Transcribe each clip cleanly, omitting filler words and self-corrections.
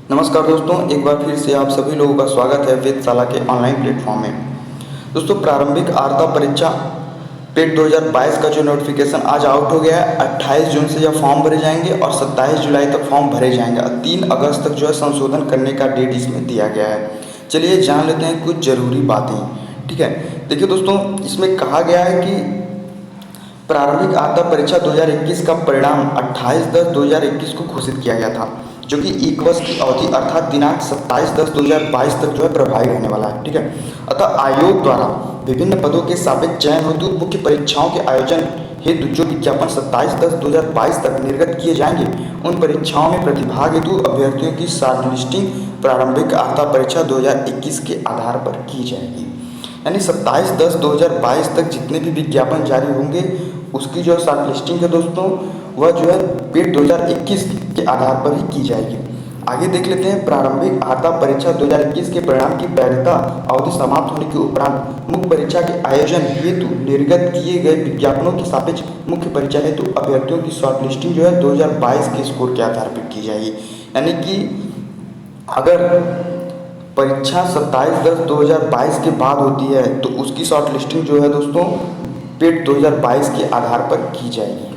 नमस्कार दोस्तों, एक बार फिर से आप सभी लोगों का स्वागत है वेदशाला के ऑनलाइन प्लेटफॉर्म में। दोस्तों, प्रारंभिक आर्ता परीक्षा पेट 2022 का जो नोटिफिकेशन आज आउट हो गया है। 28 जून से यह फॉर्म भरे जाएंगे और 27 जुलाई तक फॉर्म भरे जाएंगे और 3 अगस्त तक जो है संशोधन करने का डेट इसमें दिया गया है। चलिए जान लेते हैं कुछ ज़रूरी बातें। ठीक है, देखिए दोस्तों, इसमें कहा गया है कि प्रारंभिक आर्ता परीक्षा 2021 का परिणाम 28/10/2021 को घोषित किया गया था, जो कि 1 वर्ष की अवधि अर्थात दिनांक 27/10/2022 तक जो है प्रभावी रहने वाला है। ठीक है, अतः आयोग द्वारा विभिन्न पदों के सापेक्ष चयन हेतु मुख्य परीक्षाओं के आयोजन हेतु जो विज्ञापन 27/10/2022 तक निर्गत किए जाएंगे, उन परीक्षाओं में प्रतिभाग हेतु अभ्यर्थियों की शॉर्टलिस्टिंग प्रारंभिक आर्ता परीक्षा 2021 के आधार पर की जाएगी। यानी 27/10/2022 तक जितने भी विज्ञापन जारी होंगे उसकी जो शॉर्टलिस्टिंग है दोस्तों, वह जो है पेट 2021 के आधार पर ही की जाएगी। आगे देख लेते हैं, प्रारंभिक आर्ता परीक्षा 2021 के परिणाम की वैधता अवधि समाप्त होने के उपरांत मुख्य परीक्षा के आयोजन हेतु निर्गत किए गए विज्ञापनों के सापेक्ष मुख्य परीक्षा हेतु अभ्यर्थियों की शॉर्टलिस्टिंग जो है 2022 के स्कोर के आधार पर की जाएगी। यानी कि अगर परीक्षा 27/10/2022 के बाद होती है तो उसकी शॉर्टलिस्टिंग जो है दोस्तों पेट 2022 के आधार पर की जाएगी।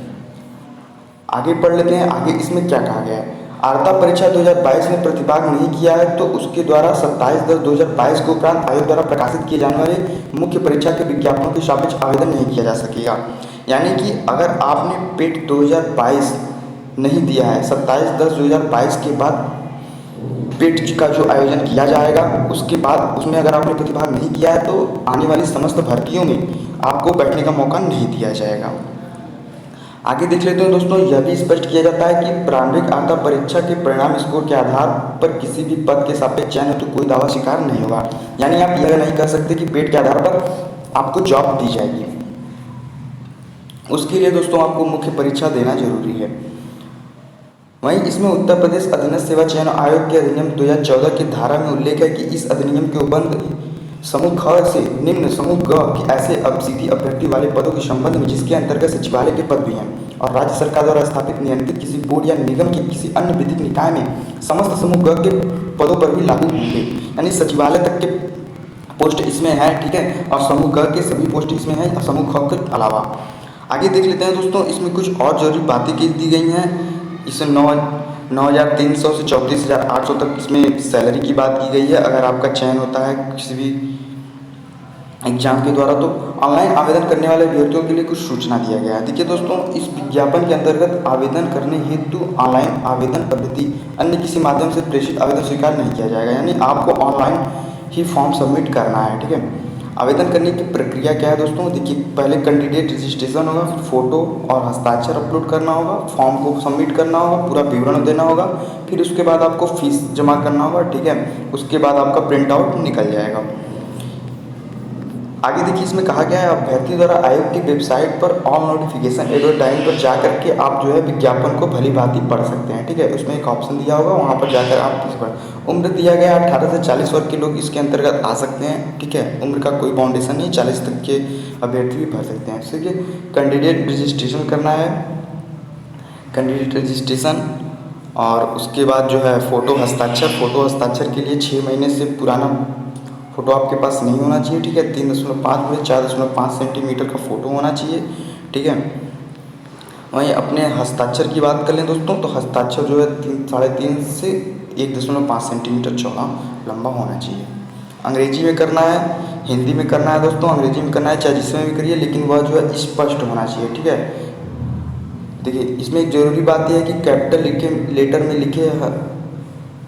आगे पढ़ लेते हैं, आगे इसमें क्या कहा गया है। आर्ता परीक्षा 2022 में प्रतिभाग नहीं किया है तो उसके द्वारा 27/10/2022 के उपरांत आयोग द्वारा प्रकाशित किए जाने वाले मुख्य परीक्षा के विज्ञापनों के सापेक्ष आवेदन नहीं किया जा सकेगा। यानी कि अगर आपने पेट 2022 नहीं दिया है, 27/10/2022 के बाद पेट का जो आयोजन किया जाएगा, उसके बाद उसमें अगर आपने प्रतिभाग नहीं किया है तो आने वाली समस्त भर्तियों में आपको बैठने का मौका नहीं दिया जाएगा। आगे देख लेते हैं दोस्तों, यह भी स्पष्ट किया जाता है कि प्रारंभिक आर्ता परीक्षा के परिणाम स्कोर के आधार पर किसी भी पद के सापेक्ष चयन हेतु कोई दावा स्वीकार नहीं होगा। यानी आप यह नहीं कर सकते कि पेट के आधार पर आपको जॉब दी जाएगी। उसके लिए दोस्तों आपको मुख्य परीक्षा देना जरूरी है। वहीं इसमें उत्तर प्रदेश अधीनस्थ सेवा चयन आयोग के अधिनियम 2014 की धारा में उल्लेख है कि इस अधिनियम के उपबंध समूह ख से निम्न समूह ग के ऐसे सीधी अभ्यर्थी वाले पदों के संबंध में जिसके अंतर्गत सचिवालय के पद भी हैं और राज्य सरकार द्वारा स्थापित नियंत्रित किसी बोर्ड या निगम के किसी अन्य विधिक निकाय में समस्त समूह ग के पदों पर भी लागू होंगे। यानी सचिवालय तक के पोस्ट इसमें है, ठीक है, और समूह ग के सभी पोस्ट इसमें है समूह ख के अलावा। आगे देख लेते हैं दोस्तों, इसमें कुछ और जरूरी बातें की दी गई हैं। इसमें 9,300 से 34,800 तक इसमें सैलरी की बात की गई है अगर आपका चयन होता है किसी भी एग्जाम के द्वारा। तो ऑनलाइन आवेदन करने वाले अभ्यर्थियों के लिए कुछ सूचना दिया गया है। देखिए दोस्तों, इस विज्ञापन के अंतर्गत आवेदन करने हेतु ऑनलाइन आवेदन पद्धति अन्य किसी माध्यम से प्रेषित आवेदन स्वीकार नहीं किया जाएगा। यानी आपको ऑनलाइन ही फॉर्म सबमिट करना है। ठीक है, आवेदन करने की प्रक्रिया क्या है दोस्तों, देखिए पहले कैंडिडेट रजिस्ट्रेशन होगा, फिर फोटो और हस्ताक्षर अपलोड करना होगा, फॉर्म को सबमिट करना होगा, पूरा विवरण देना होगा, फिर उसके बाद आपको फीस जमा करना होगा। ठीक है, उसके बाद आपका प्रिंट आउट निकल जाएगा। आगे देखिए, इसमें कहा गया है अभ्यर्थी द्वारा आयोग की वेबसाइट पर ऑल नोटिफिकेशन एडवर्टाइज पर जाकर के आप जो है विज्ञापन को भली भांति पढ़ सकते हैं। ठीक है, उसमें एक ऑप्शन दिया होगा, वहाँ पर जाकर आप इस पर उम्र दिया गया 18 से 40 वर्ष के लोग इसके अंतर्गत आ सकते हैं। ठीक है, उम्र का कोई बाउंडेशन नहीं, 40 तक के अभ्यर्थी भी भर सकते हैं। ठीक है, कैंडिडेट रजिस्ट्रेशन करना है, कैंडिडेट रजिस्ट्रेशन, और उसके बाद जो है फ़ोटो हस्ताक्षर के लिए 6 महीने से पुराना फ़ोटो आपके पास नहीं होना चाहिए। ठीक है, 3.5 बाई 4.5 सेंटीमीटर का फ़ोटो होना चाहिए। ठीक है, वहीं अपने हस्ताक्षर की बात कर लें दोस्तों, तो हस्ताक्षर जो है 3.5 से 1.5 सेंटीमीटर चौड़ा लंबा होना चाहिए। अंग्रेजी में करना है, हिंदी में करना है दोस्तों, अंग्रेजी में करना है चाहे जिसमें भी करिए, लेकिन वह जो है स्पष्ट होना चाहिए। ठीक है, देखिए इसमें एक ज़रूरी बात यह है कि कैपिटल लेटर में लिखे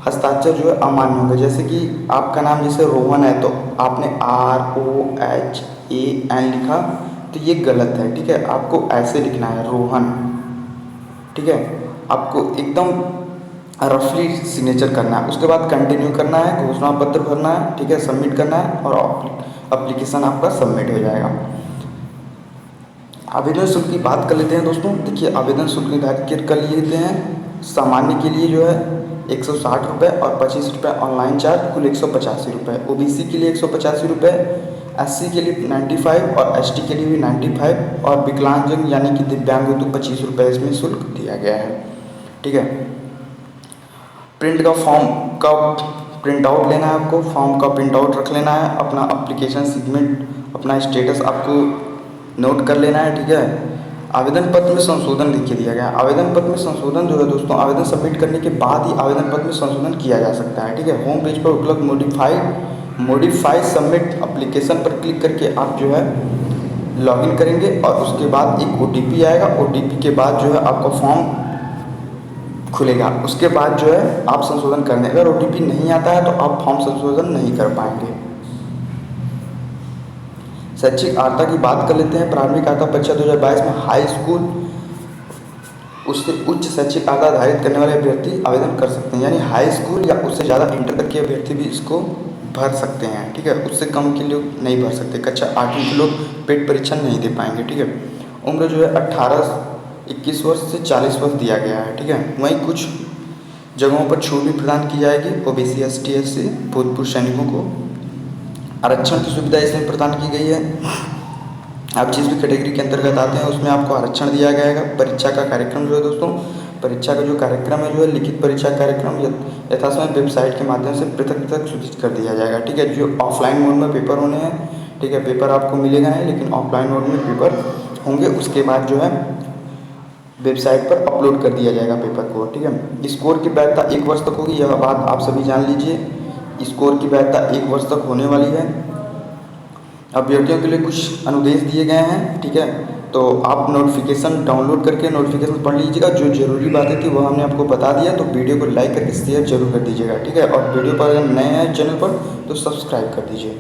हस्ताक्षर जो है अमान्य होंगे। जैसे कि आपका नाम जैसे रोहन है तो आपने ROHAN लिखा तो ये गलत है। ठीक है, आपको ऐसे लिखना है रोहन। ठीक है, आपको एकदम रफली सिग्नेचर करना है, उसके बाद कंटिन्यू करना है, घोषणा पत्र भरना है। ठीक है, सबमिट करना है और एप्लीकेशन आपका सबमिट हो जाएगा। आवेदन शुल्क की बात कर लेते हैं दोस्तों। देखिए आवेदन शुल्क निर्धारित कर लेते हैं। सामान्य के लिए जो है 160 रुपये और 25 रुपये ऑनलाइन चार्ज, कुल 185 रुपये। OBC के लिए 185 रुपये, SC के लिए 95 और ST के लिए भी 95 और विकलांगजन यानी कि दिव्यांग हेतु 25 रुपये इसमें शुल्क दिया गया है। ठीक है, प्रिंट का फॉर्म का प्रिंट आउट लेना है आपको, फॉर्म का प्रिंट आउट रख लेना है, अपना एप्लीकेशन सेगमेंट, अपना स्टेटस आपको नोट कर लेना है, ठीक है। आवेदन पत्र में संशोधन लिख के दिया गया है। आवेदन पत्र में संशोधन जो है दोस्तों, आवेदन सबमिट करने के बाद ही आवेदन पत्र में संशोधन किया जा सकता है, ठीक है। होम पेज पर उपलब्ध मॉडिफाई सबमिट एप्लीकेशन पर क्लिक करके आप जो है लॉगिन करेंगे और उसके बाद एक OTP आएगा। OTP के बाद जो है आपका फॉर्म खुलेगा, उसके बाद जो है आप संशोधन कर दें। अगर OTP नहीं आता है तो आप फॉर्म संशोधन नहीं कर पाएंगे। शैक्षिक अर्हता की बात कर लेते हैं। प्रारंभिक अर्हता परीक्षा 2022 में हाई स्कूल उससे उच्च शैक्षिक अर्हता धारित करने वाले अभ्यर्थी आवेदन कर सकते हैं, यानी हाई स्कूल या उससे ज़्यादा इंटर तक के अभ्यर्थी भी इसको भर सकते हैं, ठीक है। उससे कम के लोग नहीं भर सकते। कक्षा 8वीं के लोग पेड परीक्षा नहीं दे पाएंगे, ठीक है। उम्र जो है 18-21 वर्ष से 40 वर्ष दिया गया है, ठीक है। वहीं कुछ जगहों पर छूट भी प्रदान की जाएगी। OBC ST SC भूतपूर्व सैनिकों को आरक्षण की सुविधा इसमें प्रदान की गई है। आप जिस भी कैटेगरी के अंतर्गत आते हैं उसमें आपको आरक्षण दिया जाएगा। परीक्षा का कार्यक्रम जो है दोस्तों, परीक्षा का जो कार्यक्रम है जो है लिखित परीक्षा कार्यक्रम यथासमय वेबसाइट के माध्यम से पृथक सूचित कर दिया जाएगा, ठीक है। जो ऑफलाइन मोड में पेपर होने हैं, ठीक है, पेपर आपको मिलेगा नहीं, लेकिन ऑफलाइन मोड में पेपर होंगे। उसके बाद जो है वेबसाइट पर अपलोड कर दिया जाएगा पेपर को, ठीक है। स्कोर की वैधता 1 वर्ष तक होगी, यह बात आप सभी जान लीजिए। स्कोर की वैधता 1 वर्ष तक होने वाली है। अभ्यर्थियों के लिए कुछ अनुदेश दिए गए हैं, ठीक है। तो आप नोटिफिकेशन डाउनलोड करके नोटिफिकेशन पढ़ लीजिएगा। जो जरूरी बातें थी वो हमने आपको बता दिया, तो वीडियो को लाइक करके शेयर जरूर कर दीजिएगा, ठीक है। और वीडियो पर अगर नए हैं चैनल पर तो सब्सक्राइब कर दीजिए।